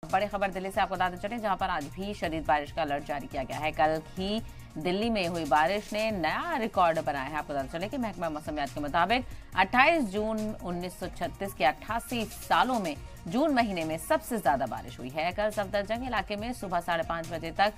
बड़ी खबर दिल्ली से आपको बताते चले, जहां पर आज भी शदीद बारिश का अलर्ट जारी किया गया है। कल ही दिल्ली में हुई बारिश ने नया रिकॉर्ड बनाया है। आपको बताते चले कि महकमा मौसमियात के मुताबिक 28 जून 1936 के 88 सालों में जून महीने में सबसे ज्यादा बारिश हुई है। कल सफदरजंग इलाके में सुबह 5:30 बजे तक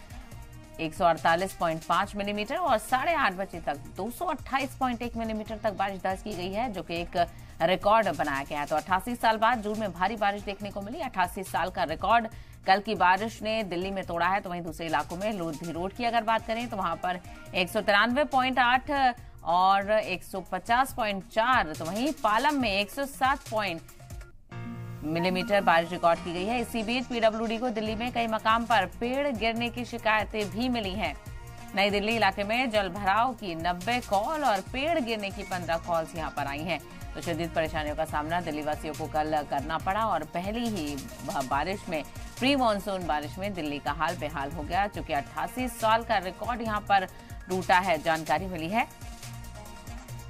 148.5 मिलीमीटर और 8:30 बजे तक 228.1 मिलीमीटर तक बारिश दर्ज की गई है, जो कि एक रिकॉर्ड बनाया गया है। तो 88 साल बाद जून में भारी बारिश देखने को मिली। 88 साल का रिकॉर्ड कल की बारिश ने दिल्ली में तोड़ा है। तो वहीं दूसरे इलाकों में लोधी रोड की अगर बात करें तो वहां पर 193.8 और 150.4, तो वहीं पालम में 107 मिलीमीटर बारिश रिकॉर्ड की गई है। इसी बीच पीडब्ल्यूडी को दिल्ली में कई मकाम पर पेड़ गिरने की शिकायतें भी मिली हैं। नई दिल्ली इलाके में जल भराव की 90 कॉल और पेड़ गिरने की 15 कॉल्स यहां पर आई हैं। तो शदीद परेशानियों का सामना दिल्ली वासियों को कल करना पड़ा और पहली ही बारिश में, प्री मानसून बारिश में दिल्ली का हाल बेहाल हो गया, चूंकि 88 साल का रिकॉर्ड यहां पर टूटा है, जानकारी मिली है।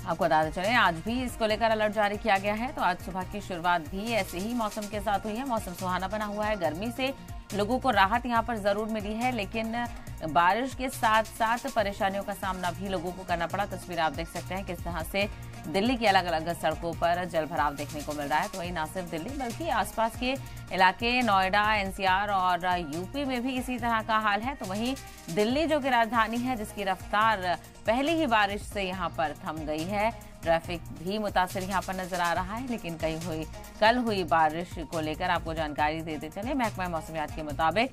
आपको बताते चले आज भी इसको लेकर अलर्ट जारी किया गया है। तो आज सुबह की शुरुआत भी ऐसे ही मौसम के साथ हुई है। मौसम सुहाना बना हुआ है। गर्मी से लोगों को राहत यहां पर जरूर मिली है, लेकिन बारिश के साथ साथ परेशानियों का सामना भी लोगों को करना पड़ा। तस्वीर आप देख सकते हैं किस तरह से दिल्ली की अलग अलग सड़कों पर जल भराव देखने को मिल रहा है। तो वही ना सिर्फ दिल्ली बल्कि आसपास के इलाके नोएडा, एनसीआर और यूपी में भी इसी तरह का हाल है। तो वहीं दिल्ली जो कि राजधानी है, जिसकी रफ्तार पहली ही बारिश से यहाँ पर थम गई है, ट्रैफिक भी मुतासिर यहाँ पर नजर आ रहा है। लेकिन कल हुई बारिश को लेकर आपको जानकारी देते चले, महकमा मौसमियात के मुताबिक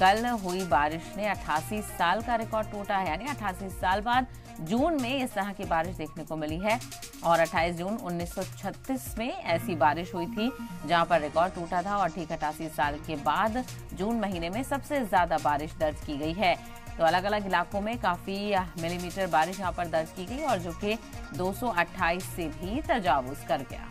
कल हुई बारिश ने 88 साल का रिकॉर्ड टूटा है। यानी 88 साल बाद जून में इस तरह की बारिश देखने को मिली है। और 28 जून 1936 में ऐसी बारिश हुई थी जहां पर रिकॉर्ड टूटा था। और ठीक 88 साल के बाद जून महीने में सबसे ज्यादा बारिश दर्ज की गई है। तो अलग अलग इलाकों में काफी मिलीमीटर बारिश यहां पर दर्ज की गई और जो कि 228 से भी तजावुज कर गया।